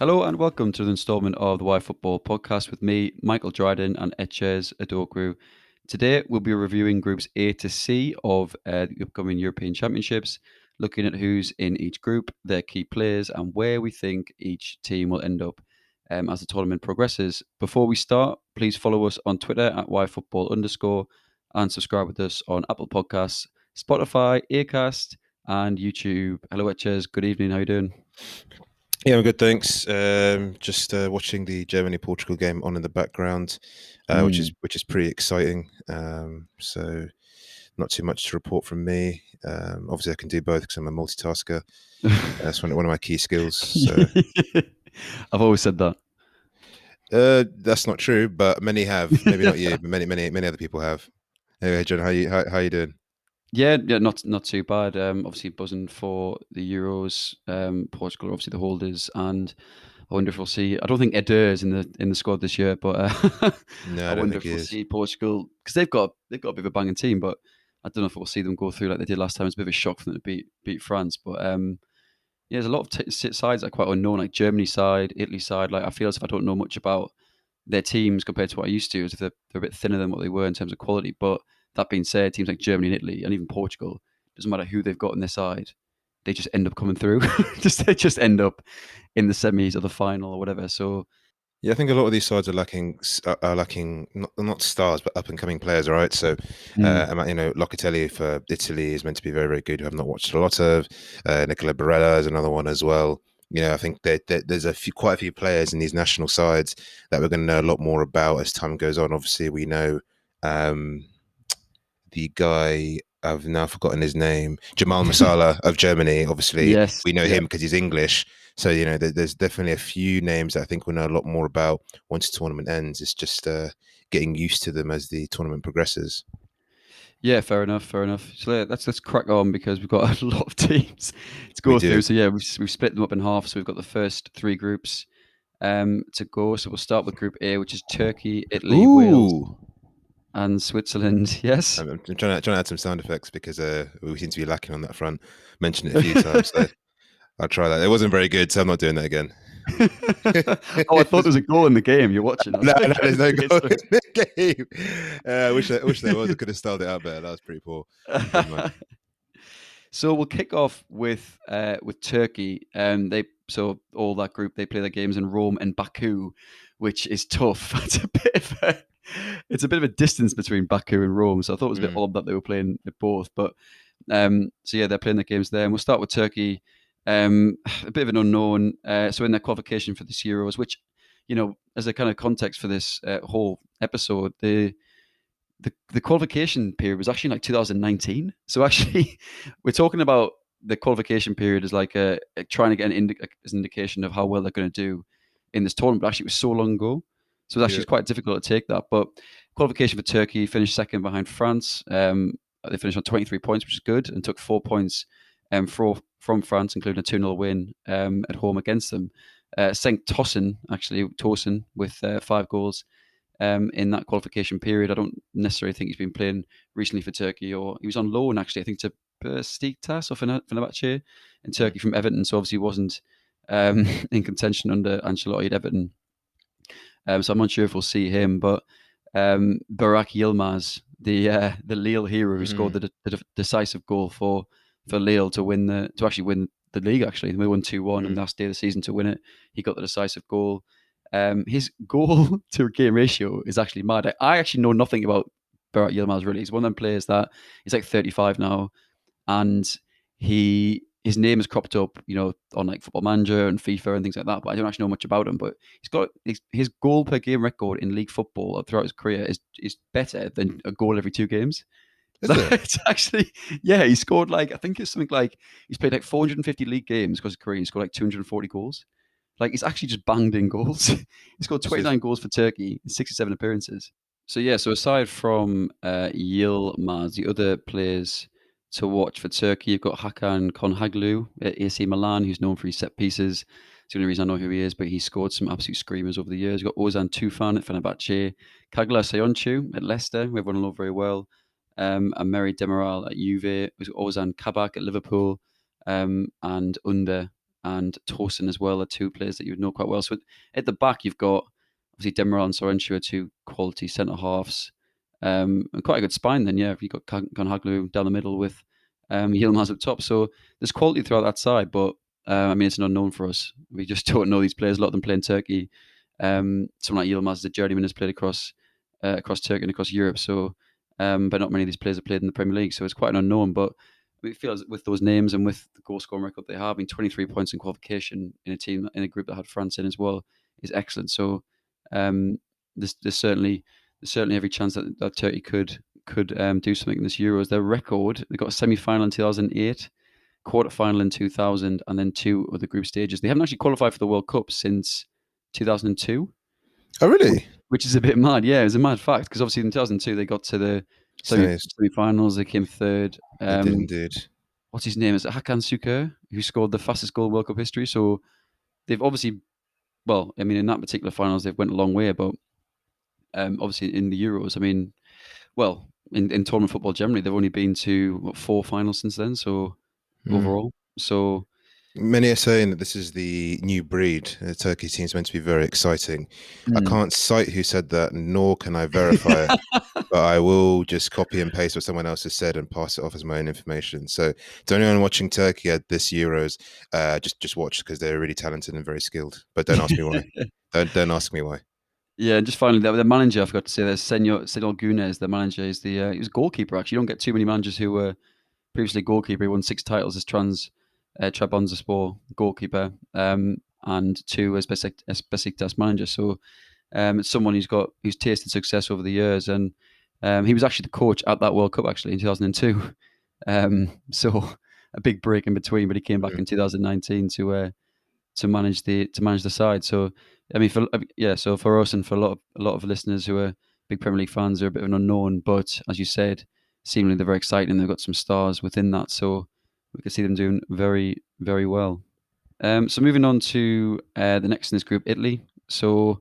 Hello and welcome to the installment of the Wyfutbol podcast with me, Michael Dryden and Etches Adogru. Today we'll be reviewing groups A to C of the upcoming European Championships, looking at who's in each group, their key players, and where we think each team will end up as the tournament progresses. Before we start, please follow us on Twitter at Yfootball_ and subscribe with us on Apple Podcasts, Spotify, Acast, and YouTube. Hello, Etches. Good evening. How you doing? Yeah, I'm good, thanks. Just watching the Germany-Portugal game on in the background, which is pretty exciting. So not too much to report from me. Obviously, I can do both because I'm a multitasker. That's one of my key skills. So I've always said that. that's not true, but many have. Maybe not you, but many other people have. Anyway, John, how you doing? Yeah, not too bad. Obviously buzzing for the Euros. Portugal are obviously the holders, and I wonder if we'll see. I don't think Eder is in the squad this year, but No, I I don't wonder think if he we'll is. see Portugal because they've got a bit of a banging team, but I don't know if we'll see them go through like they did last time. It's a bit of a shock for them to beat France, but yeah, there's a lot of sides that are quite unknown, like Germany side, Italy side. Like I feel as if I don't know much about their teams compared to what I used to, as if they're a bit thinner than what they were in terms of quality. But that being said, teams like Germany and Italy and even Portugal, doesn't matter who they've got on their side, they just end up coming through. They just end up in the semis or the final or whatever. So Yeah, I think a lot of these sides are lacking not stars but up and coming players, right? So, mm, Locatelli for Italy is meant to be very very good. Who I've not watched a lot of. Nicola Barella is another one as well. I think there's quite a few players in these national sides that we're going to know a lot more about as time goes on. Obviously, we know um, the guy. I've now forgotten his name. Jamal Masala of Germany. Obviously, yes, we know yeah. him because he's English. So there's definitely a few names that I think we'll know a lot more about once the tournament ends. It's just getting used to them as the tournament progresses. Yeah, fair enough, fair enough. So yeah, let's crack on because we've got a lot of teams to We go through. do. So yeah, we've split them up in half. So we've got the first three groups to go. So we'll start with Group A, which is Turkey, Italy, Wales, Ooh. and Switzerland. Yes. I'm trying to add some sound effects because we seem to be lacking on that front. Mentioned it a few times, so I'll try that. It wasn't very good, so I'm not doing that again. Oh, I thought there was a goal in the game. You're watching. I was No, like, no, there's no okay, goal sorry. in the game. I wish there was. I could have styled it out better. That was pretty poor. Never mind. So we'll kick off with Turkey. They so all that group they play their games in Rome and Baku, which is tough. It's a bit of a distance between Baku and Rome. So I thought it was a bit Mm. odd that they were playing at both. But so yeah, they're playing their games there, and we'll start with Turkey. A bit of an unknown. So in their qualification for this Euros, which as a kind of context for this whole episode, the qualification period was actually like 2019. So actually, we're talking about the qualification period as like trying to get as an indication of how well they're going to do in this tournament. But actually, it was so long ago, so Yeah. it's quite difficult to take that. But qualification for Turkey finished second behind France. They finished on 23 points, which is good, and took 4 points from France, including a 2-0 win at home against them. St. Tosin with 5 goals in that qualification period. I don't necessarily think he's been playing recently for Turkey, or he was on loan actually. I think to Besiktas or Fenerbahce in Mm. Turkey from Everton. So obviously he wasn't in contention under Ancelotti at Everton. So I'm not sure if we'll see him, but Burak Yilmaz, the Lille hero who scored Mm. the decisive goal for Lille to actually win the league. Actually, they won 2-1 on Mm. the last day of the season to win it. He got the decisive goal. His goal to game ratio is actually mad. I actually know nothing about Burak Yilmaz really. He's one of them players that he's like 35 now, and his name has cropped up, on like Football Manager and FIFA and things like that. But I don't actually know much about him. But he's got his goal per game record in league football throughout his career is better than a goal every 2 games. So Is it? it's actually, yeah, he scored like I think it's something like he's played like 450 league games because of his career. He scored like 240 goals. Like he's actually just banged in goals. He scored This is 29 goals for Turkey in 67 appearances. So yeah, so aside from Yilmaz, the other players to watch for Turkey, you've got Hakan Konhaglu at AC Milan, who's known for his set pieces. It's the only reason I know who he is, but he scored some absolute screamers over the years. You've got Ozan Tufan at Fenerbahce, Kagla Sayonchu at Leicester, who everyone will know very well, and Mary Demiral at Juve. Ozan Kabak at Liverpool, and Under. and Torsen as well are two players that you would know quite well. So at the back, you've got obviously Demiral and Sorenchu are two quality centre halves, and quite a good spine. Then you've got Conhaglu down the middle with Yilmaz up top. So there's quality throughout that side, but I mean it's an unknown for us. We just don't know these players. A lot of them play in Turkey. Someone like Yilmaz, the journeyman, has played across Turkey and across Europe. So, but not many of these players have played in the Premier League, so it's quite an unknown. But we feel as with those names and with the goal scoring record they have, I mean, 23 points in qualification in a group that had France in as well is excellent. So, um, there's certainly every chance that Turkey could do something in this Euros. Their record, they got a semi-final in 2008, quarter-final in 2000, and then two other group stages. They haven't actually qualified for the World Cup since 2002, Oh, which, really? which is a bit mad. Yeah, it was a mad fact because obviously in 2002 they got to the Semis. semi-finals. They came third. They did indeed. What's his name? Is it Hakan Şükür, who scored the fastest goal in World Cup history? So they've obviously, well, I mean, in that particular finals they've went a long way, but obviously in the Euros, I mean, well, in tournament football generally, they've only been to four finals since then. So Mm. overall, so Many are saying that this is the new breed. The Turkey team's meant to be very exciting. I mm. can't cite who said that, nor can I verify it, but I will just copy and paste what someone else has said and pass it off as my own information. So to anyone watching Turkey at this Euros, just watch because they're really talented and very skilled. But don't ask me why. Don't ask me why. Yeah, and just finally, the manager, I forgot to say, there's Senor Gunes, the manager, is he was a goalkeeper, actually. You don't get too many managers who were previously goalkeeper. He won 6 titles as Trabzonspor goalkeeper, and 2 as Besiktas manager. So it's someone who's tasted success over the years, and he was actually the coach at that World Cup actually in 2002. So a big break in between, but he came back Mm. in 2019 to manage the side. So I mean, so for us and for a lot of listeners who are big Premier League fans, they're a bit of an unknown. But as you said, seemingly they're very exciting. They've got some stars within that, so we can see them doing very very well. So moving on to the next in this group, Italy. So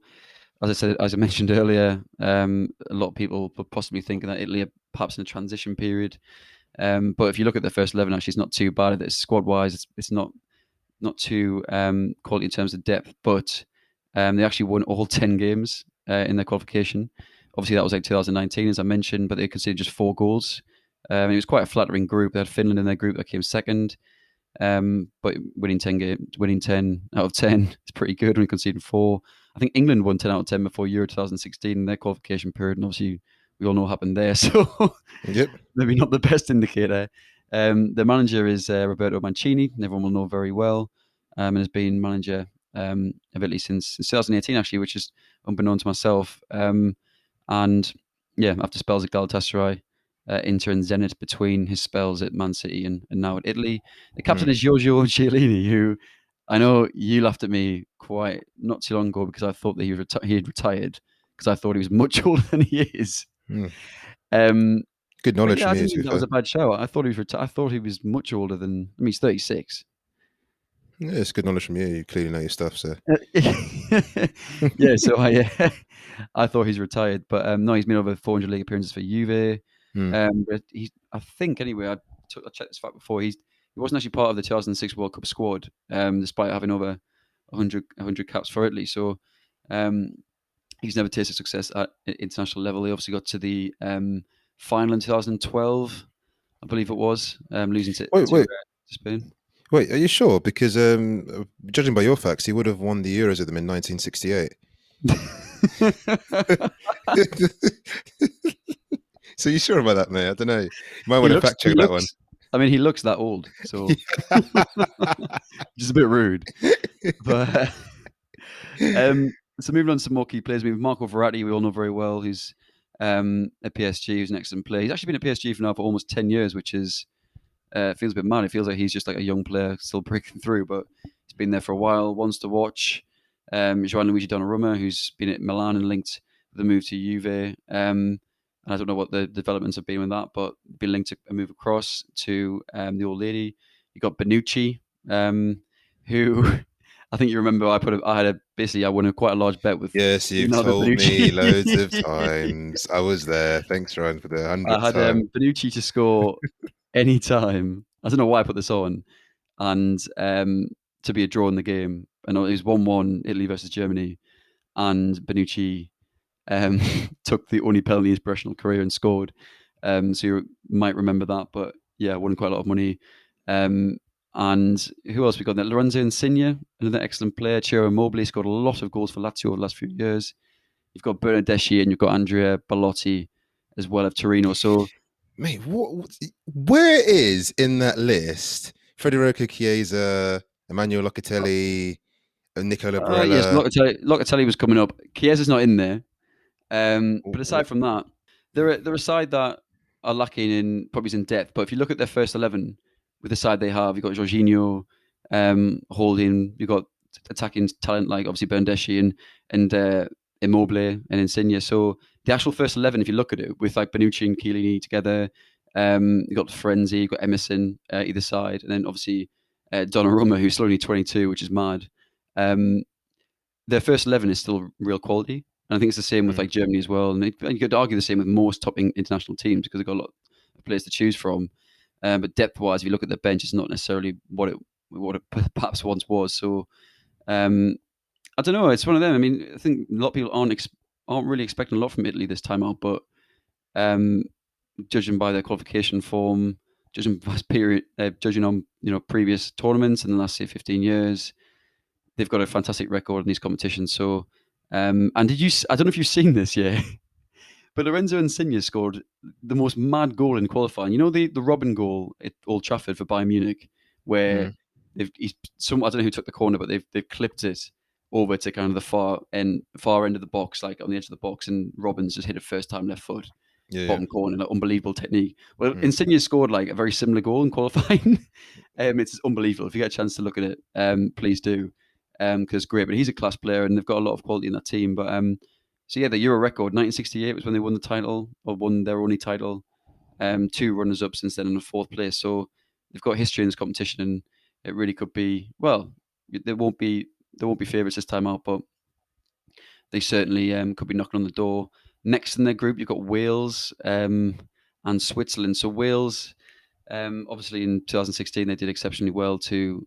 as I mentioned earlier, a lot of people were possibly thinking that Italy are perhaps in a transition period. But if you look at the first 11, actually, it's not too bad. It's squad wise, it's not too quality in terms of depth, but they actually won all 10 games in their qualification. Obviously, that was like 2019, as I mentioned, but they conceded just 4 goals. It was quite a flattering group. They had Finland in their group that came second, but winning 10 out of 10 is pretty good when conceding 4. I think England won 10 out of 10 before Euro 2016 in their qualification period, and obviously we all know what happened there. So Yep. maybe not the best indicator. The manager is Roberto Mancini, and everyone will know very well, and has been manager of Italy since 2018, actually, which is unbeknown to myself. And yeah, after spells at Galatasaray, Inter and Zenit, between his spells at Man City and now at Italy. The captain Mm. is Giorgio Chiellini, who I know you laughed at me quite not too long ago because I thought that he had retired because I thought he was much older than he is. Mm. Um, Good but knowledge yeah, from I you, didn't to be think that was fair. a bad show. I thought I thought he was much older than. I mean, he's 36. Yeah, it's good knowledge from you. You clearly know your stuff, so. Yeah, so I thought he's retired, but no, he's made over 400 league appearances for Juve. Mm. But I think anyway, I checked this fact before. He wasn't actually part of the 2006 World Cup squad, despite having over 100 caps for Italy. So um, he's never tasted success at international level. He obviously got to the final in 2012, I believe it was, losing to Wait, wait, Spain. wait. Are you sure? Because judging by your facts, he would have won the Euros with them in 1968. So you sure about that, mate? I don't know. You might He want to looks. fact He check that one. looks. I mean, he looks that old, so just a bit rude. But so moving on to some more key players, we have Marco Verratti, we all know very well, who's at PSG, who's an excellent player. He's actually been at PSG for almost 10 years, which is feels a bit mad. It feels like he's just like a young player still breaking through, but he's been there for a while. Wants to watch. Luigi Donnarumma, who's been at Milan and linked with the move to Juve. And I don't know what the developments have been with that, but been linked to a move across to the old lady. You got Benucci, who I think you remember. I won quite a large bet with Yes, you've Leonardo told me loads of Benucci. times. I was there. Thanks, Ryan, for the I 100th had time. Benucci to score any time. I don't know why I put this on, and to be a draw in the game, and it was 1-1 Italy versus Germany, and Bonucci um, took the only penalty in his professional career and scored. So you might remember that, but yeah, won quite a lot of money. Um, and who else we got there? Lorenzo Insigne, another excellent player. Ciro Immobile scored a lot of goals for Lazio over the last few years. You've got Bernardeschi and you've got Andrea Bellotti as well of Torino. So Mate, where is in that list Federico Chiesa, Emmanuel Locatelli, Nicola yes, Barella? Locatelli was coming up. Chiesa's not in there. But aside What? from that, they're a side that are lacking in probably in depth. But if you look at their first 11 with the side they have, you've got Jorginho, Holding, you've got attacking talent like obviously Bernardeschi and Immobile and Insigne. So the actual first 11, if you look at it, with like Bonucci and Chiellini together, you've got Frenzy, you've got Emerson either side, and then obviously Donnarumma, who's still only 22, which is mad. Um, their first 11 is still real quality. And I think it's the same with Mm, like Germany as well. And you could argue the same with most top international teams because they've got a lot of players to choose from. But depth wise, if you look at the bench, it's not necessarily what it perhaps once was. So um, I don't know. It's one of them. I mean, I think a lot of people aren't really expecting a lot from Italy this time out. But um, judging by their qualification form, judging by period, judging on previous tournaments in the last say 15 years, they've got a fantastic record in these competitions. So, and did you? I don't know if you've seen this, yeah, but Lorenzo Insigne scored the most mad goal in qualifying. You know the Robin goal at Old Trafford for Bayern Munich, where mm, I don't know who took the corner, but they've clipped it over to kind of the far end of the box, like on the edge of the box, and Robin's just hit it first time left foot, yeah, yeah. bottom corner, like unbelievable technique. Well, Mm, Insigne scored like a very similar goal in qualifying. It's unbelievable. If you get a chance to look at it, please do, because it's great. But he's a class player, and they've got a lot of quality in that team. But so yeah, the Euro record, 1968 was when they won the title, or won their only title. Two runners up since then in the fourth place. So they've got history in this competition, and it really could be. Well, there won't be favourites this time out, but they certainly could be knocking on the door. Next in their group, you've got Wales and Switzerland. So Wales, obviously in 2016, they did exceptionally well to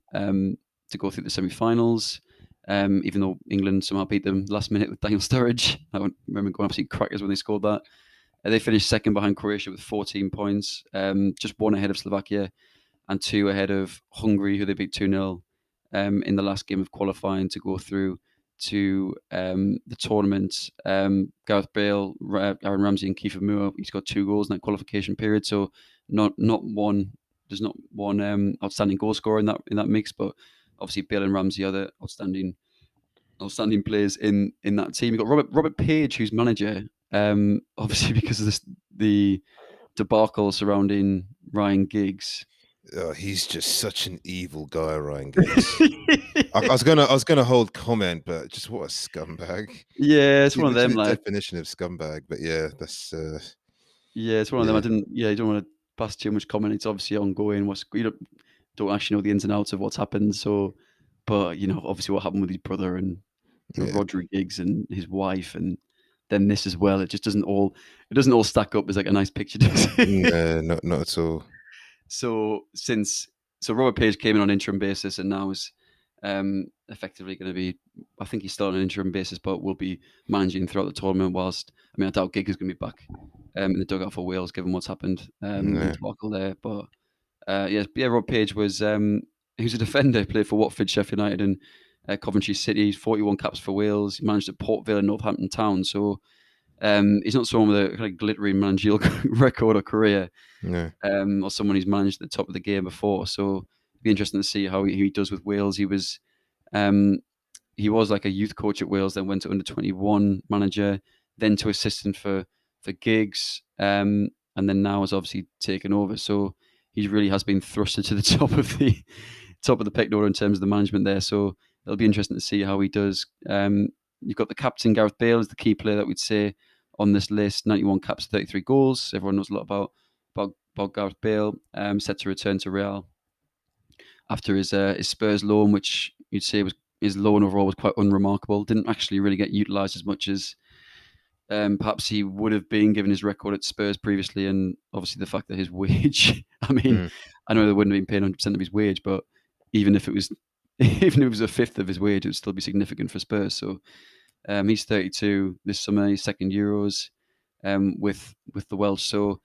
go through the semi-finals. Even though England somehow beat them last minute with Daniel Sturridge, I remember going absolutely crackers when they scored that. They finished second behind Croatia with 14 points, just one ahead of Slovakia and two ahead of Hungary, who they beat 2-0 in the last game of qualifying to go through to the tournament. Gareth Bale, Aaron Ramsey, and Kiefer Moore each got 2 goals in that qualification period. So not one. There's not one outstanding goal scorer in that mix, but obviously Bale and Ramsey are the outstanding players in that team. You've got Robert Page, who's manager. Obviously because of the debacle surrounding Ryan Giggs. oh, he's just such an evil guy, Ryan Giggs. I was gonna hold comment, but just what a scumbag. Yeah, it's He's one of them. literally the Like, definition of scumbag. But yeah, that's yeah, it's one of them. I yeah, didn't. Yeah, you don't want to pass too much comment. It's obviously ongoing. You don't actually know the ins and outs of what's happened. So, but obviously what happened with his brother and yeah. Rodri Giggs and his wife, and then this as well. It just doesn't all stack up as like a nice picture, does it? No, not at all. So Robert Page came in on an interim basis and now is effectively going to be. I think he's still on an interim basis, but will be managing throughout the tournament. Whilst I doubt Giggs is going to be back in the dugout for Wales, given what's happened in the No, debacle there. But yeah, Rob Page was he was a defender, played for Watford, Sheffield United, and Coventry City. He's 41 caps for Wales. He managed at Port Vale and Northampton Town. So he's not someone with a kind of glittering managerial record or career, no. or someone who's managed at the top of the game before. So it'd be interesting to see how he does with Wales. Um, he was like a youth coach at Wales, then went to under 21 manager, then to assistant for Giggs, and then now has obviously taken over. So he really has been thrusted to the top of the pecking order in terms of the management there. So it'll be interesting to see how he does. You've got the captain Gareth Bale as the key player that we'd say on this list. 91 caps, 33 goals. Everyone knows a lot about Gareth Bale. Set to return to Real after his Spurs loan, which you'd say was his loan overall was quite unremarkable. Didn't actually really get utilised as much as perhaps he would have been given his record at Spurs previously, and obviously the fact that his wage. I mean, Mm, I know they wouldn't have been paying 100% of his wage, but even if it was even if it was a fifth of his wage, it would still be significant for Spurs. So he's 32 this summer. His second Euros with the Welsh. So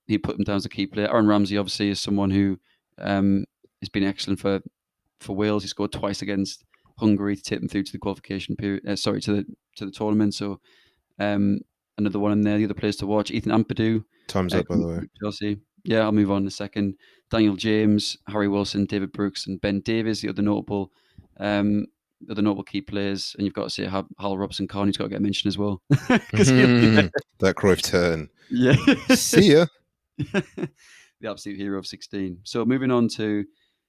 he put him down as a key player. Aaron Ramsey obviously is someone who has been excellent for Wales. He scored twice against Hungary to take them through to the qualification period. To the tournament. So another one in there. The other players to watch: Ethan Ampadu, Time's up, by the coming way. from Chelsea. Yeah, I'll move on in a second. Daniel James, Harry Wilson, David Brooks, and Ben Davies, um, the other notable key players. And you've got to say Hal Robson Carney's got to get mentioned as well because he'll be there. That Cruyff turn. Yeah. See ya. The absolute hero of 16. So moving on to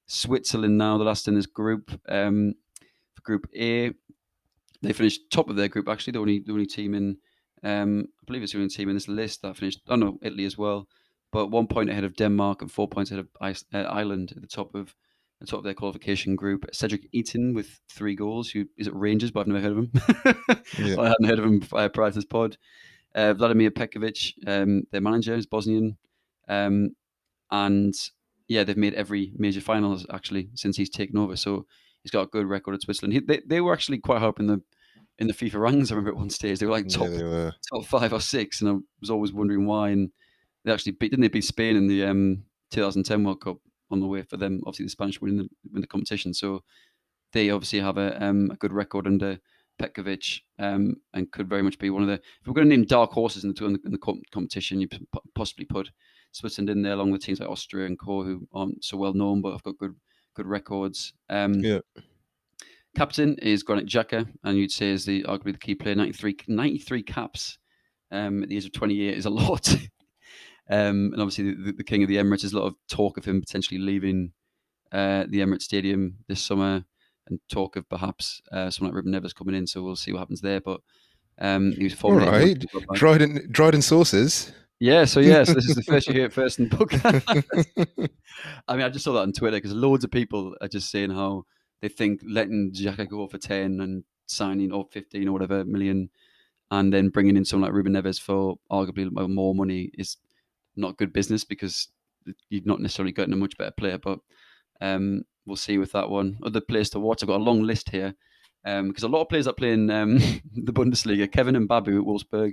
Switzerland now, the last in this group. For Group A, they finished top of their group. Actually, the only team in, I believe it's the only team in this list that finished. Oh no, Italy as well, but 1 point ahead of Denmark and 4 points ahead of Ireland at the top of their qualification group. Cedric Eaton with 3 goals. Who is at Rangers, but I've never heard of him. Yeah. I hadn't heard of him prior to this pod. Vladimir Pekovic, their manager, is Bosnian, um, and yeah, they've made every major final actually since he's taken over. So he's got a good record at Switzerland. They were actually quite high up in the FIFA rankings. I remember at one stage they were like Yeah, top they were. top 5 or 6, and I was always wondering why. And they actually didn't they beat Spain in the 2010 World Cup on the way for them? Obviously, the Spanish win the competition, so they obviously have a good record under Petkovic, and could very much be one of the. If we're going to name dark horses in the competition, you possibly put Switzerland in there along with teams like Austria and Co, who aren't so well known but have got good records. Yeah. Captain is Granit Xhaka, and you'd say is arguably the key player. 93 caps at the age of 28 is a lot. And obviously the king of the Emirates. There's a lot of talk of him potentially leaving the Emirates Stadium this summer, and talk of perhaps someone like Ruben Neves coming in. So we'll see what happens there. But he was All formerly at right. Mönchengladbach. Dryden sources. So this is the first you hear it first in the book. I mean, I just saw that on Twitter because loads of people are just saying how they think letting Xhaka go for 10 and signing or 15 or whatever million, and then bringing in someone like Ruben Neves for arguably more money is not good business, because you're not necessarily getting a much better player. But we'll see with that one. Other players to watch. I've got a long list here because a lot of players that play in the Bundesliga: Kevin Mbabu at Wolfsburg,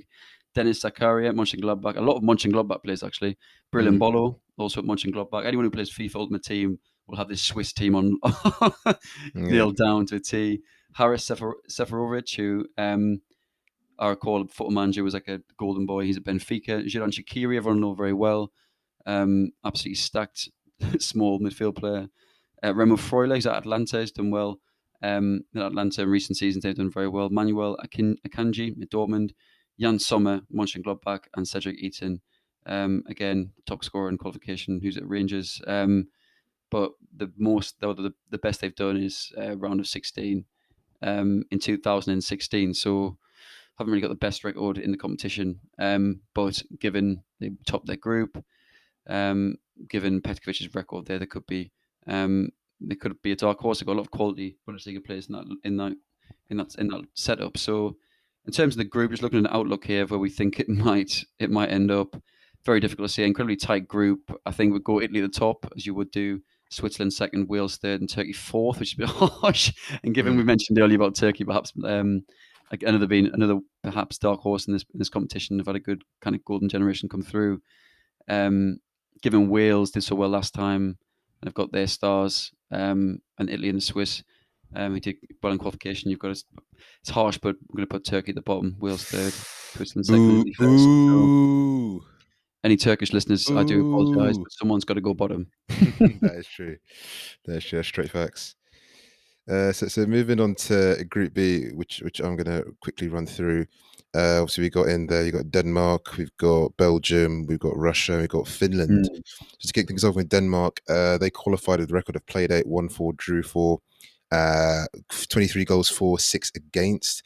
Dennis Zakaria at Mönchengladbach. A lot of Mönchengladbach players actually. Brilliant Bolo also at Mönchengladbach. Anyone who plays FIFA Ultimate Team will have this Swiss team on Yeah. nailed down to a T. Haris Seferovic, who our call football manager was like a golden boy. He's at Benfica. Xherdan Shaqiri, everyone know very well. Absolutely stacked small midfield player. Remo Freuler, he's at Atlanta. He's done well. In Atlanta in recent seasons, they've done very well. Manuel Akanji at Dortmund. Jan Sommer, Mönchengladbach, and Cedric Eaton, again, top scorer in qualification, who's at Rangers. But the best they've done is round of 16 in 2016. So haven't really got the best record in the competition. But given they topped their group, given Petkovic's record there, they could be a dark horse. They've got a lot of quality Bundesliga players in that setup. So in terms of the group, just looking at an outlook here of where we think it might end up, very difficult to say. Incredibly tight group. I think we'd go Italy at the top, as you would do. Switzerland second, Wales third, and Turkey fourth, which is a bit harsh. And given we mentioned earlier about Turkey, perhaps like another perhaps dark horse in this competition, have had a good kind of golden generation come through. Given Wales did so well last time and have got their stars, and Italy and the Swiss, who did well in qualification, it's harsh, but I'm going to put Turkey at the bottom, Wales third, Switzerland second, and Boo. Italy first. So Boo. any Turkish listeners, I do apologise, Boo. but someone's got to go bottom. That is true. That's straight facts. So moving on to Group B, which I'm going to quickly run through. Obviously, we got in there. You got Denmark, we've got Belgium, we've got Russia, we've got Finland. Just to kick things off with Denmark, they qualified with a record of played 8, won 4, drew 4, 23 goals for, 6 against.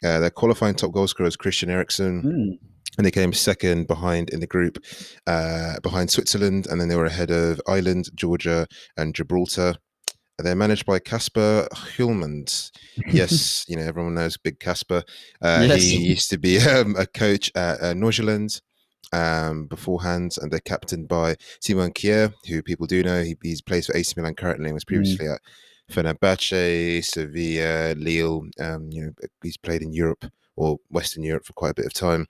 Their qualifying top goal scorer is Christian Eriksen. And they came second behind in the group, behind Switzerland, and then they were ahead of Ireland, Georgia, and Gibraltar. They're managed by Kasper Hjulmand. Yes, everyone knows Big Kasper. Yes. He used to be a coach at Norgeland beforehand, and they're captained by Simon Kjær, who people do know. He's plays for AC Milan currently and was previously at Fenerbahce, Sevilla, Lille. He's played in Europe or Western Europe for quite a bit of time.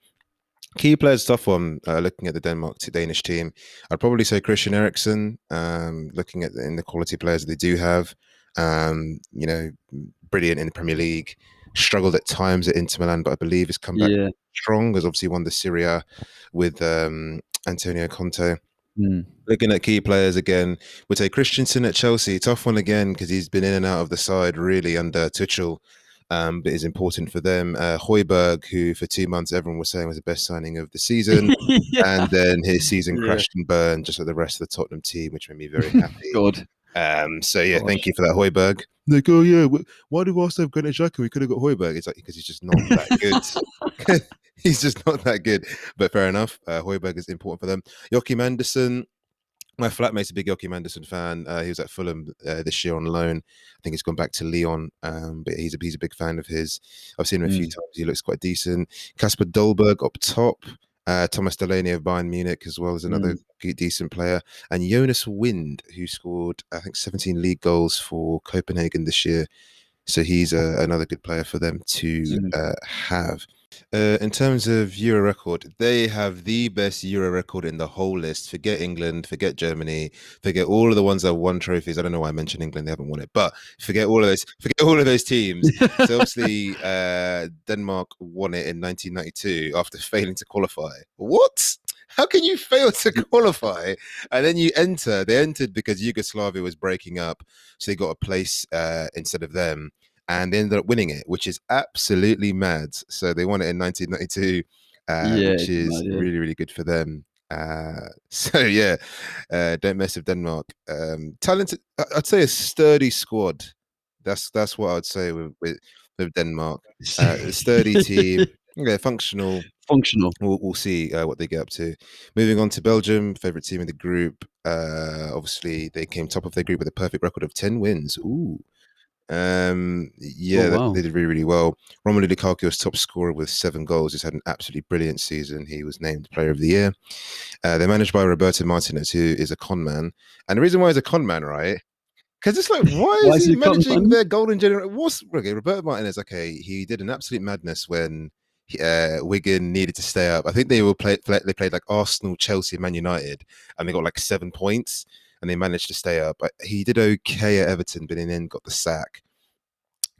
Key players, tough one. Looking at the Denmark to Danish team, I'd probably say Christian Eriksen. Looking at in the quality players they do have, you know, brilliant in the Premier League. Struggled at times at Inter Milan, but I believe has come back Yeah. strong. Has obviously won the Serie A with Antonio Conte. Mm. Looking at key players again, we'd say Christensen at Chelsea. Tough one again because he's been in and out of the side really under Tuchel, but is important for them. Højbjerg, who for 2 months everyone was saying was the best signing of the season, Yeah. and then his season Yeah. crashed and burned just like the rest of the Tottenham team, which made me very happy. God. So yeah, God. thank you for that, Højbjerg. Like, oh yeah, why do Arsenal have Granit Xhaka? We could have got Højbjerg. It's like because he's just not that good. He's just not that good. But fair enough. Højbjerg is important for them. Joachim Andersen, my flatmate's a big Joachim Andersen fan. He was at Fulham this year on loan. I think he's gone back to Lyon, but he's a big fan of his. I've seen him a few Mm. times. He looks quite decent. Kasper Dolberg up top. Thomas Delaney of Bayern Munich as well as another decent player. And Jonas Wind, who scored, I think, 17 league goals for Copenhagen this year. So he's another good player for them to have. In terms of Euro record, they have the best Euro record in the whole list. Forget England, forget Germany, forget all of the ones that won trophies. I don't know why I mentioned England; they haven't won it, but forget all of those teams. So obviously, Denmark won it in 1992 after failing to qualify. What? How can you fail to qualify and then you enter? They entered because Yugoslavia was breaking up, so they got a place instead of them and they ended up winning it, which is absolutely mad. So they won it in 1992, Yeah, which it's is mad, yeah. really, really good for them. So yeah, don't mess with Denmark. Talented, I'd say a sturdy squad. That's what I'd say with Denmark. A sturdy team, yeah, functional. Functional. We'll see what they get up to. Moving on to Belgium, favorite team in the group. Obviously, they came top of their group with a perfect record of 10 wins. Ooh, Oh, yeah, they wow. did really, really well. Romelu Lukaku was top scorer with 7 goals. He's had an absolutely brilliant season. He was named Player of the Year. They're managed by Roberto Martinez, who is a con man. And the reason why he's a con man, right? Because it's like, why Why is is he he a cotton managing man? their golden generation? What's okay? Roberto Martinez, okay, he did an absolute madness when Wigan needed to stay up. I think they played like Arsenal, Chelsea, Man United, and they got like 7 points, and they managed to stay up. He did okay at Everton, but in the end got the sack.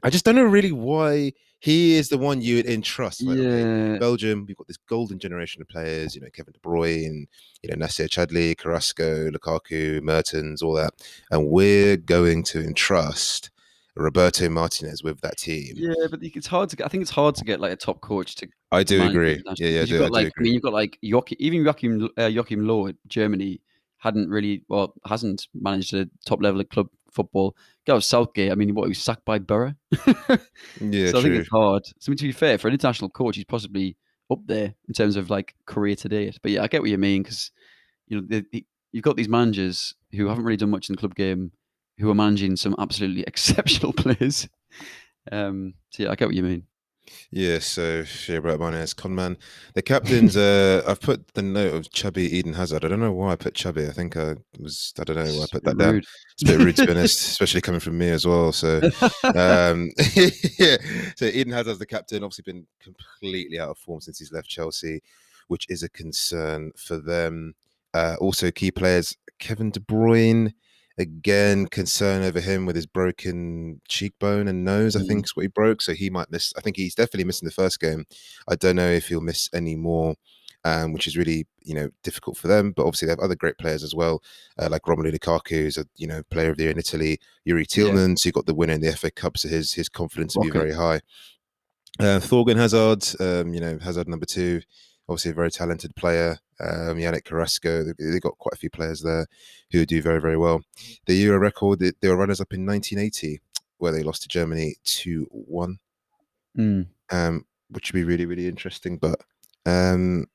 I just don't know really why he is the one you would entrust. Like, okay, Yeah. Belgium, we've got this golden generation of players, Kevin De Bruyne, Nasser Chadli, Carrasco, Lukaku, Mertens, all that. And we're going to entrust Roberto Martinez with that team. Yeah, but it's hard to get. I think it's hard to get like a top coach I to do manage the agree. Yeah, international yeah, because you've I got do like I agree. mean you've got like Joachim Low at Germany hadn't really hasn't managed a top level of club football. Guy was Southgate. I mean, what he was sacked by Borough. Yeah, So I think true. it's hard. So I mean, to be fair, for an international coach, he's possibly up there in terms of like career to date. But yeah, I get what you mean because you've got these managers who haven't really done much in the club game, who are managing some absolutely exceptional players. So yeah, I get what you mean. Yeah, so yeah, right, my name is Conman. The captains, I've put the note of chubby Eden Hazard. I don't know why I put chubby. I don't know why I It's put a bit that down. rude. It's a bit rude to be honest, especially coming from me as well. So, yeah, so Eden Hazard's the captain. Obviously, been completely out of form since he's left Chelsea, which is a concern for them. Also, key players Kevin De Bruyne. Again, concern over him with his broken cheekbone and nose, I Mm, think is what he broke. So he might miss. I think he's definitely missing the first game. I don't know if he'll miss any more, which is really, difficult for them. But obviously they have other great players as well, like Romelu Lukaku, who's a, player of the year in Italy. Yuri yeah, Tillmans, who got the win in the FA Cup, so his confidence will be rocket. very high. Thorgan Hazard, Hazard number 2, obviously a very talented player. Yannick Carrasco, they've got quite a few players there who do very, very well. The Euro record, they were runners up in 1980, where they lost to Germany 2-1, Mm. which would be really, really interesting. But um,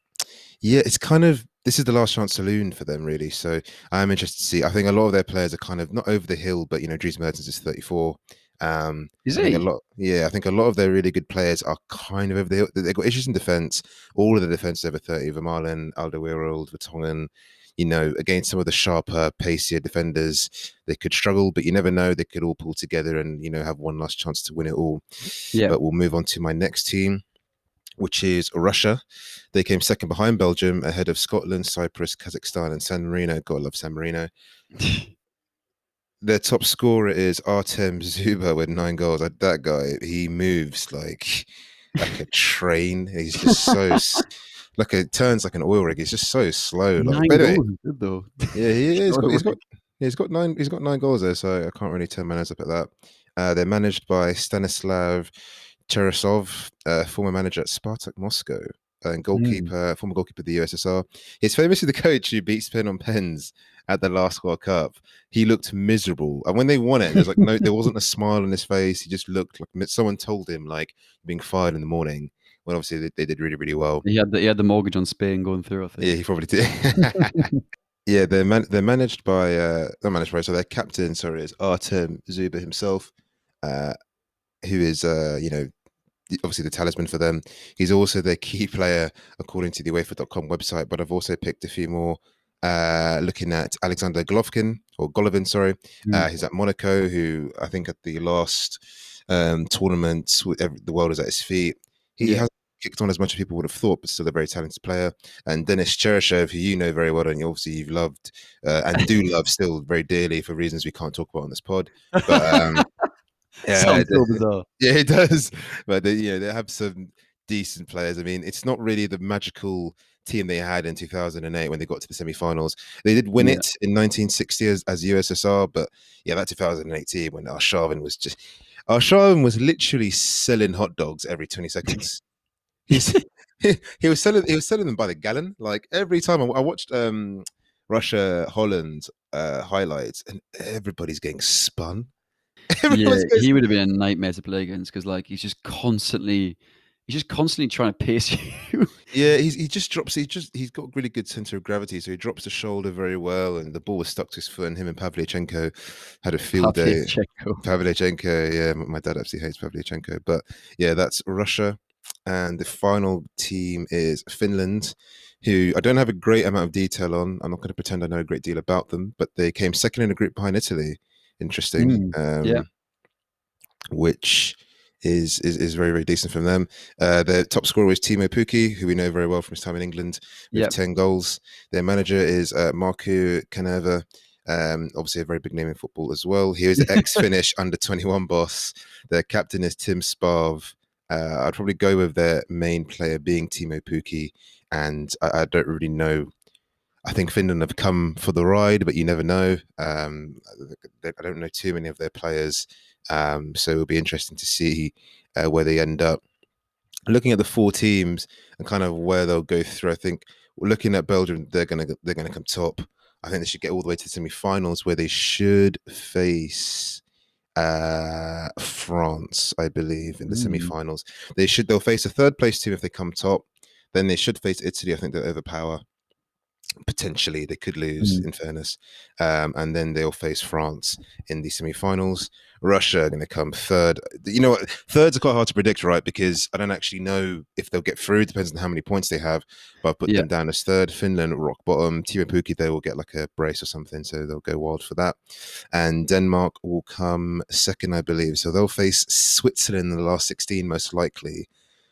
yeah, it's kind of this is the last chance saloon for them, really. So I'm interested to see. I think a lot of their players are kind of not over the hill, but Dries Mertens is 34. Is I think he? I think a lot of their really good players are kind of over the hill. They've got issues in defence. All of the defence over 30. Vermaelen, Alderweireld, Vertonghen. against some of the sharper, pacier defenders, they could struggle, but you never know. They could all pull together and, have one last chance to win it all. Yeah. But we'll move on to my next team, which is Russia. They came second behind Belgium, ahead of Scotland, Cyprus, Kazakhstan, and San Marino. Gotta love San Marino. Their top scorer is Artem Zuba with 9 goals. That guy, he moves like a train. He's just turns like an oil rig. He's just so slow. Nine But anyway, goals is good though. yeah, he is. Sure. He's got 9 goals there. So I can't really turn my nose up at that. They're managed by Stanislav Cherasov, former manager at Spartak Moscow and former goalkeeper of the USSR. He's famously the coach who beat Spain on pens at the last World Cup. He looked miserable, and when they won it, there wasn't a smile on his face. He just looked like someone told him being fired in the morning. When obviously they did really really well. He had the mortgage on Spain going through, I Yeah, think. he probably did. Yeah, they're managed by not managed by, so their captain, sorry, is Artem Zuba himself, uh, who is obviously the talisman for them. He's also their key player according to the Wyfutbol.com website, but I've also picked a few more. Looking at Alexander Golovin, sorry. Mm. He's at Monaco, who I think at the last tournament, the world was at his feet. He Yeah. hasn't kicked on as much as people would have thought, but still a very talented player. And Denis Cheryshev, who you know very well, and you've loved and do love still very dearly for reasons we can't talk about on this pod. But yeah, Sounds so bizarre. yeah, it does. But they have some decent players. I mean, it's not really the magical team they had in 2008 when they got to the semi-finals. They did win Yeah. it in 1960 as USSR, but yeah, that 2018 when Arshavin was literally selling hot dogs every 20 seconds. He's he was selling them by the gallon. Like every time I watched Russia Holland highlights, and everybody's getting spun. Yeah, Everyone's getting he would have been a nightmare to play against because like he's just constantly trying to pace you. Yeah, he just drops. He's got really good center of gravity, so he drops the shoulder very well, and the ball was stuck to his foot. And him and Pavlyuchenko had a field day. Pavlyuchenko. Pavlyuchenko, yeah, my dad absolutely hates Pavlyuchenko, but yeah, that's Russia. And the final team is Finland, who I don't have a great amount of detail on. I'm not going to pretend I know a great deal about them, but they came second in a group behind Italy. Interesting. Yeah. Which is very very decent from them. Their top scorer is Timo Pukki, who we know very well from his time in England, with Yeah. 10 goals. Their manager is Markku Kanerva, obviously a very big name in football as well. He is the ex-Finnish under-21 boss. Their captain is Tim Sparv. I'd probably go with their main player being Timo Pukki, and I don't really know. I think Finland have come for the ride, but you never know. I don't know too many of their players, so it'll be interesting to see where they end up. Looking at the 4 teams and kind of where they'll go through, I think looking at Belgium, they're gonna come top. I think they should get all the way to the semi-finals, where they should face France, I believe, in the Mm. semi-finals. They'll face a third place team if they come top. Then they should face Italy. I think they'll overpower. Potentially they could lose, Mm. in fairness, and then they'll face France in the semi-finals. Russia are going to come third. You know what, thirds are quite hard to predict, right? Because I don't actually know if they'll get through. It depends on how many points they have, but I put Yeah. them down as third. Finland rock bottom. Timo Pukki, they will get like a brace or something, so they'll go wild for that. And Denmark will come second, I believe, so they'll face Switzerland in the last 16 most likely,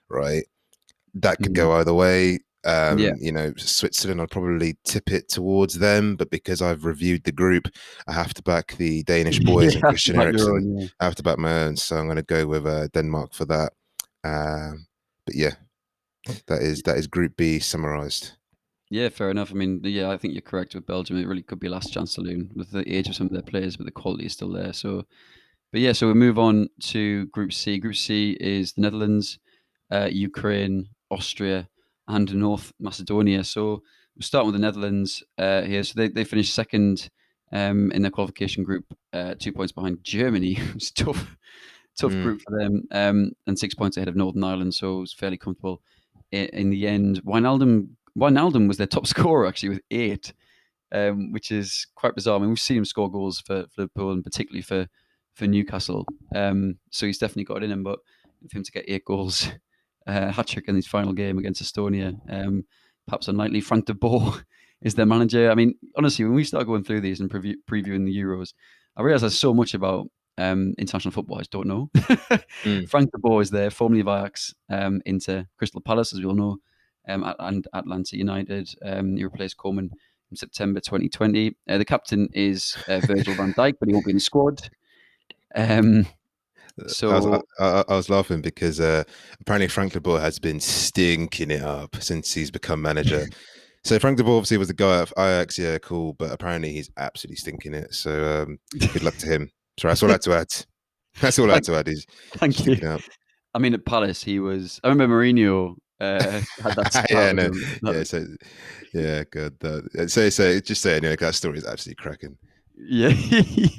right? That could Mm. go either way. Yeah. Switzerland, I'd probably tip it towards them, but because I've reviewed the group, I have to back the Danish boys and Yeah. Christian Back your Eriksen. own. Yeah. I have to back my own, so I'm going to go with Denmark for that. But yeah, that is Group B summarized. Yeah, fair enough. I mean, yeah, I think you're correct with Belgium. It really could be a last chance saloon with the age of some of their players, but the quality is still there. So, but yeah, so we move on to Group C. Group C is the Netherlands, Ukraine, Austria, and North Macedonia. So we'll start with the Netherlands here. So they finished second in their qualification group, 2 points behind Germany. It's tough Mm. group for them, and 6 points ahead of Northern Ireland. So it was fairly comfortable in the end. Wijnaldum was their top scorer actually with 8, which is quite bizarre. I mean, we've seen him score goals for Liverpool and particularly for Newcastle. So he's definitely got it in him. But for him to get 8 goals, hat trick in his final game against Estonia, perhaps unlikely. Frank de Boer is their manager. I mean, honestly, when we start going through these and previewing the Euros, I realise there's so much about international football I just don't know. Mm. Frank de Boer is there, formerly of Ajax, into Crystal Palace, as we all know, and Atlanta United. He replaced Coleman in September 2020. The captain is Virgil van Dijk, but he won't be in the squad. Um, I was so I was laughing because apparently Frank de Boer has been stinking it up since he's become manager. So Frank de Boer obviously was the guy at Ajax, yeah, cool, but apparently he's absolutely stinking it. So good luck to him. So that's all I had to add. That's all I had thank, to add. He's thank you. stinking out. I mean, at Palace, he was. I remember Mourinho had that spat Yeah, with no, him. yeah. So yeah, good. So just saying, that story is absolutely cracking. Yeah,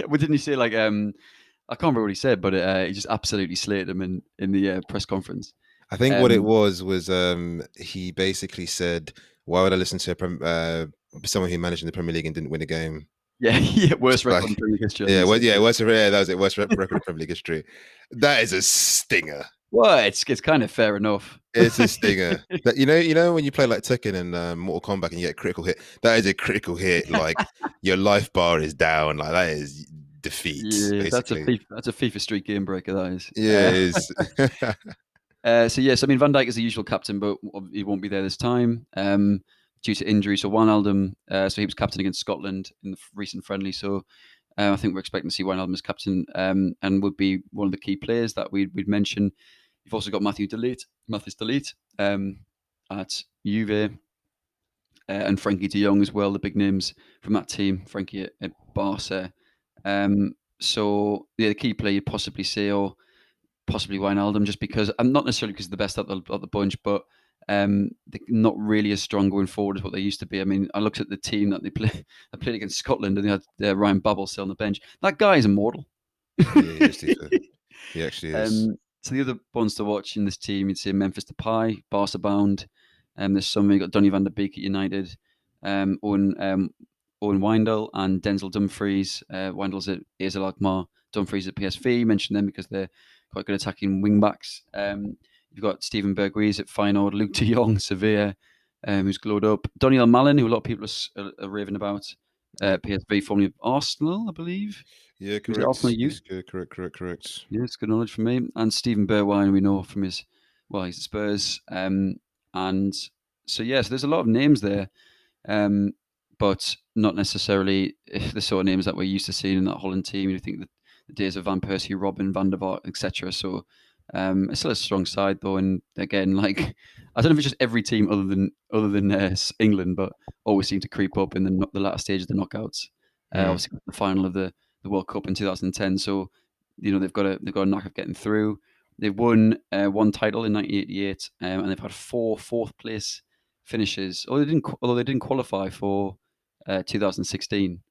but didn't he say like I can't remember what he said, but he just absolutely slated him in the press conference. I think what it Um, was he basically said, "Why would I listen to someone who managed in the Premier League and didn't win a game?" yeah, yeah, worst record in Like, Premier League history. I think yeah, he well, said. yeah, that was it. Worst record in Premier League history. That is a stinger. Well, it's kind of fair enough. It's a stinger. That you know when you play like Tekken and Mortal Kombat and you get a critical hit. That is a critical hit. Like your life bar is down. Like that is defeat, Yeah, basically. That's a FIFA Street game breaker. That is. Yeah, it is. So yes, I mean Van Dijk is the usual captain, but he won't be there this time due to injury. So Wijnaldum, so he was captain against Scotland in the recent friendly. So I think we're expecting to see Wijnaldum as captain and would be one of the key players that we'd mention. You've also got Matthias de Ligt at Juve, and Frankie de Jong as well, the big names from that team. Frankie at Barca. So yeah, the key player you'd possibly say, or possibly Wijnaldum, just because I'm not necessarily because they're the best of the bunch, but they're not really as strong going forward as what they used to be. I mean, I looked at the team that they played against Scotland, and they had Ryan Babel still on the bench. That guy is immortal. Yeah, he is, Tifa. He actually is. So the other ones to watch in this team, you'd say Memphis Depay, Barca bound. This summer you got Donny van der Beek at United, Owen Windle and Denzel Dumfries. Windle's at AZ Alkmaar, Dumfries at PSV. You mentioned them because they're quite good attacking wing backs. You've got Steven Berghuis at Feyenoord, Luke de Jong, Sevilla, who's glowed up. Doniel Malen, who a lot of people are raving about. Yep. PSV, formerly of Arsenal, I believe. Yeah, He was at Arsenal correct. youth. Correct. Yeah, it's good knowledge from me. And Stephen Bergwijn, we know from he's at Spurs. And so, yeah, so there's a lot of names there, um, but not necessarily the sort of names that we're used to seeing in that Holland team. You think that the days of Van Persie, Robin, Van der Vaart, etc. So it's still a strong side, though. And again, like I don't know if it's just every team other than England, but always seem to creep up in the latter stage of the knockouts. Mm. Obviously, the final of the World Cup in 2010. So they've got a knack of getting through. They've won one title in 1988, and they've had four fourth place finishes. Although they didn't qualify for 2016,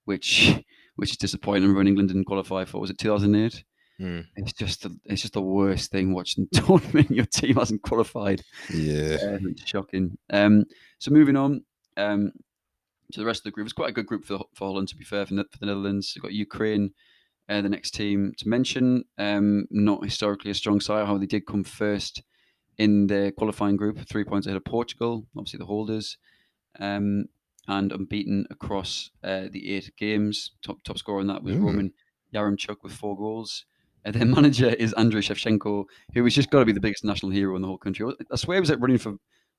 which which is disappointing. I remember when England didn't qualify for, was it 2008? Mm. It's just the worst thing watching tournament. Your team hasn't qualified. Yeah. It's shocking. So moving on. To the rest of the group, it's quite a good group for Holland. To be fair, for the Netherlands, you've got Ukraine, the next team to mention. Not historically a strong side, however, they did come first in the qualifying group, 3 points ahead of Portugal, obviously the holders, um, and unbeaten across the 8 games. Top scorer on that was Mm. Roman Yaremchuk with 4 goals. And their manager is Andriy Shevchenko, who has just got to be the biggest national hero in the whole country. I swear he was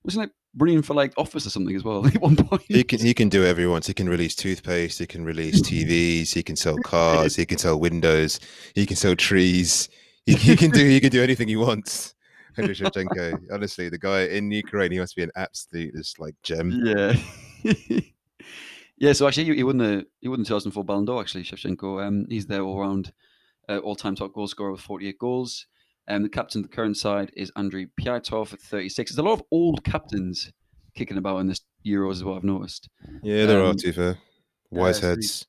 wasn't it running for like office or something as well at one He point? can do whatever he wants. He can release toothpaste. He can release TVs. He can sell cars. He can sell windows. He can sell trees. He can do anything he wants. Andriy Shevchenko. Honestly, the guy in Ukraine, he must be an absolute just like gem. Yeah. Yeah, so actually, he won the 2004 Ballon d'Or. Actually, Shevchenko, he's their all-time top goal scorer with 48 goals. The captain of the current side is Andriy Pyatov at 36. There's a lot of old captains kicking about in this Euros, as well. I've noticed. Yeah, there are Um, too fair. Wise so heads.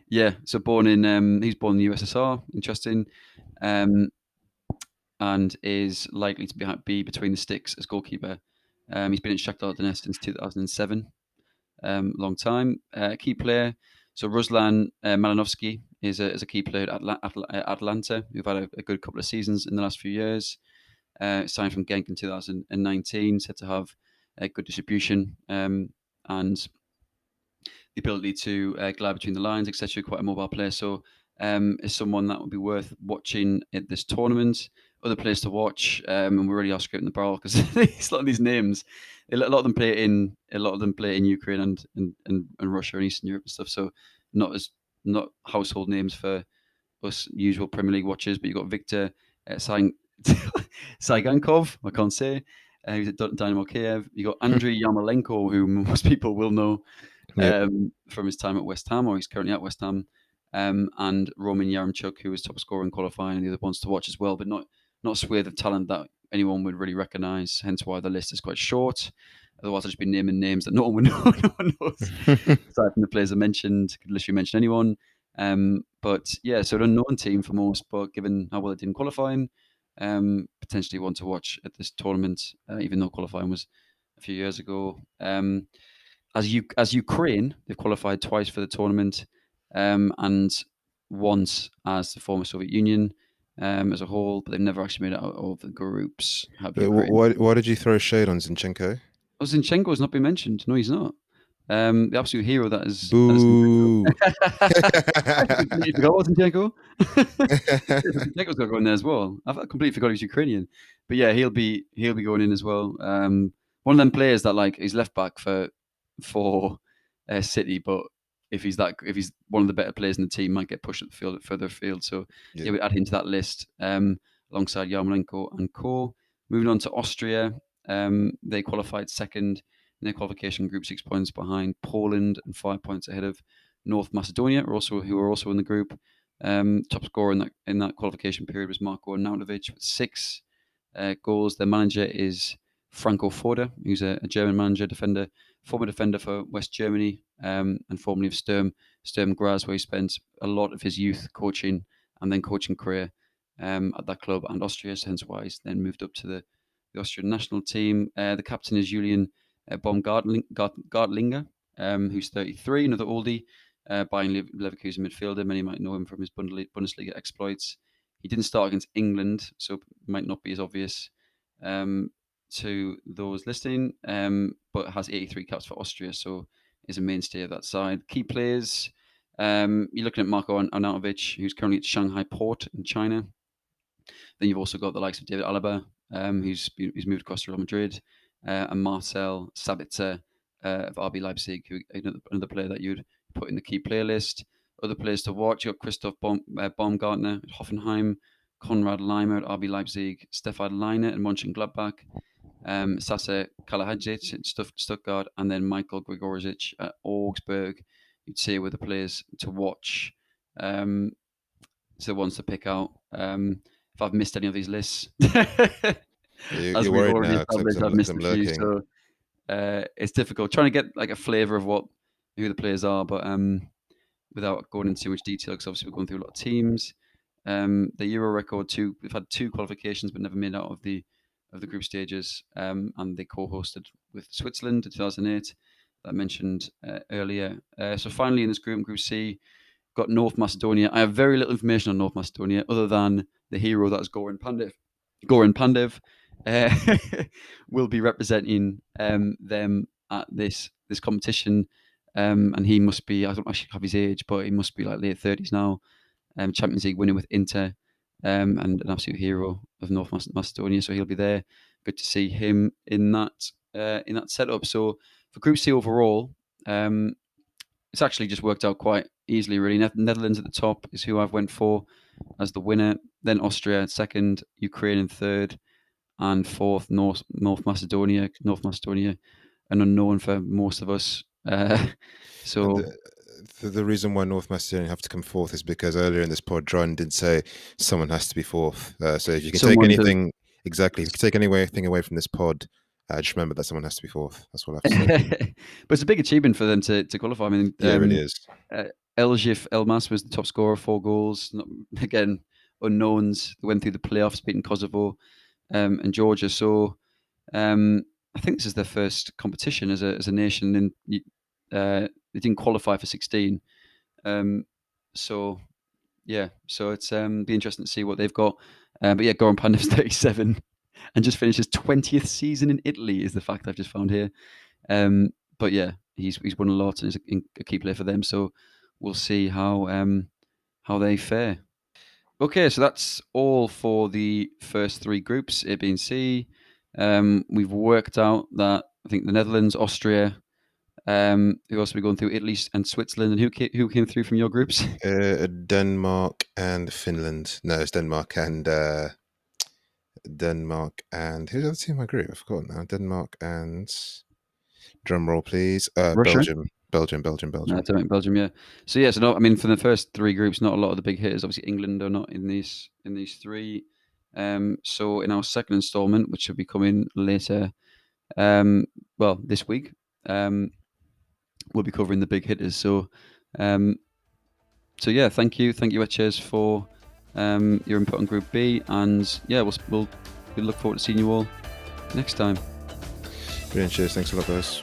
yeah, so he's born in the USSR. Interesting, um, and is likely to be between the sticks as goalkeeper. He's been at Shakhtar Donetsk since 2007. Long time. Key player. So Ruslan Malinovsky is a key player at Atlanta, who've had a good couple of seasons in the last few years. Signed from Genk in 2019, said to have a good distribution and the ability to glide between the lines, etc. Quite a mobile player, so is someone that would be worth watching at this tournament. Other players to watch, and we really are scraping the barrel because a lot of these names, a lot of them play in Ukraine and Russia and Eastern Europe and stuff. So not household names for us usual Premier League watchers. But you've got Victor Saigankov, I can't say. Who's at Dynamo Kiev. You got Andriy Yarmolenko, who most people will know Yep. from his time at West Ham, or he's currently at West Ham, and Roman Yaremchuk, who was top scorer in qualifying, and the other ones to watch as well, but not a swathe of talent that anyone would really recognise. Hence why the list is quite short. Otherwise, I'd just be naming names that no one would know. No one knows. Aside from the players I mentioned, could literally mention anyone. But yeah, so an unknown team for most, but given how well it did in qualifying, potentially one to watch at this tournament, even though qualifying was a few years ago. As Ukraine, they've qualified twice for the tournament, and once as the former Soviet Union as a whole, but they've never actually made it out of the groups. Have But Ukraine? why did you throw shade on Zinchenko? Oh, Zinchenko's not been mentioned. No, he's not. The absolute hero that is Boo. I completely forgot about Zinchenko. Zinchenko's got to go in there as well. I've completely forgot he's Ukrainian, but yeah, he'll be going in as well. One of them players that like he's left back for City, but if he's one of the better players in the team, might get pushed at the field further afield. So Yeah. yeah, we add him to that list alongside Yarmolenko and Co. Moving on to Austria, they qualified second in their qualification group, 6 points behind Poland and 5 points ahead of North Macedonia, who are also in the group. Top scorer in that qualification period was Marko Arnautovic with 6 goals. Their manager is Franco Foda, who's a German manager, former defender for West Germany, and formerly of Sturm Graz, where he spent a lot of his youth coaching and then coaching career at that club and Austria. So hence why he's then moved up to the Austrian national team. The captain is Julian Baumgartlinger, who's 33, another oldie. Bayern Leverkusen midfielder. Many might know him from his Bundesliga exploits. He didn't start against England, so it might not be as obvious um, to those listening, but has 83 caps for Austria, so is a mainstay of that side. Key players, you're looking at Marko Arnautovic, who's currently at Shanghai Port in China. Then you've also got the likes of David Alaba, who's moved across to Real Madrid, and Marcel Sabitzer of RB Leipzig, who another player that you'd put in the key player list. Other players to watch: you got Christoph Baumgartner at Hoffenheim, Konrad Leimer at RB Leipzig, Stefan Leiner at Mönchengladbach, Sasa Kalahadzic at Stuttgart, and then Michael Grigorzic at Augsburg. You'd say were the players to watch. So the ones to pick out. If I've missed any of these lists, as You're we've worried already now because established, I've because missed I'm a few. lurking. So it's difficult trying to get like a flavour of who the players are, but without going into too much detail, because obviously we're going through a lot of teams. The Euro record we've had 2 qualifications, but never made out of the group stages, and they co-hosted with Switzerland in 2008 that I mentioned earlier. So finally in this Group C, got North Macedonia. I have very little information on North Macedonia other than the hero that is Goran Pandev. Goran Pandev will be representing them at this competition, and he must be, I don't actually have his age, but he must be like late 30s now. Champions League winner with Inter, and an absolute hero of North Macedonia. So he'll be there. Good to see him in that setup. So for Group C overall, it's actually just worked out quite easily, really. Netherlands at the top is who I've went for as the winner. Then Austria second, Ukraine in third, and fourth North Macedonia. North Macedonia, an unknown for most of us. And So the reason why North Macedonia have to come fourth is because earlier in this pod, Dron did say someone has to be fourth. So if you can take someone to anything, exactly, if you can take anything away from this pod, just remember that someone has to be fourth. That's what I have to say. but it's a big achievement for them to qualify. I mean, Yeah, it really is. Eljif Elmas was the top scorer, 4 goals. Again, unknowns. They went through the playoffs, beating Kosovo and Georgia. So I think this is their first competition as a nation, and they didn't qualify for 16. So yeah, so it's be interesting to see what they've got. But yeah, Goran Pandev's 37 and just finished his 20th season in Italy is the fact I've just found here. But yeah, he's won a lot and is a key player for them. So we'll see how they fare. Okay, so that's all for the first three groups, A, B, and C. We've worked out that I think the Netherlands, Austria, who else are we going through? Italy and Switzerland. And who came through from your groups? Denmark and Finland. No, it's Denmark and who's the other team in my group? I've forgotten now. Denmark and drum roll, please. Russia. Belgium. No, I don't think Belgium. Yeah. So yeah. So no, I mean, for the first three groups, not a lot of the big hitters. Obviously, England are not in these three. So in our second instalment, which will be coming later, well, this week, we'll be covering the big hitters. So, yeah, thank you, Etches, for your input on Group B, and yeah, we'll look forward to seeing you all next time. Brilliant, cheers. Thanks a lot, guys.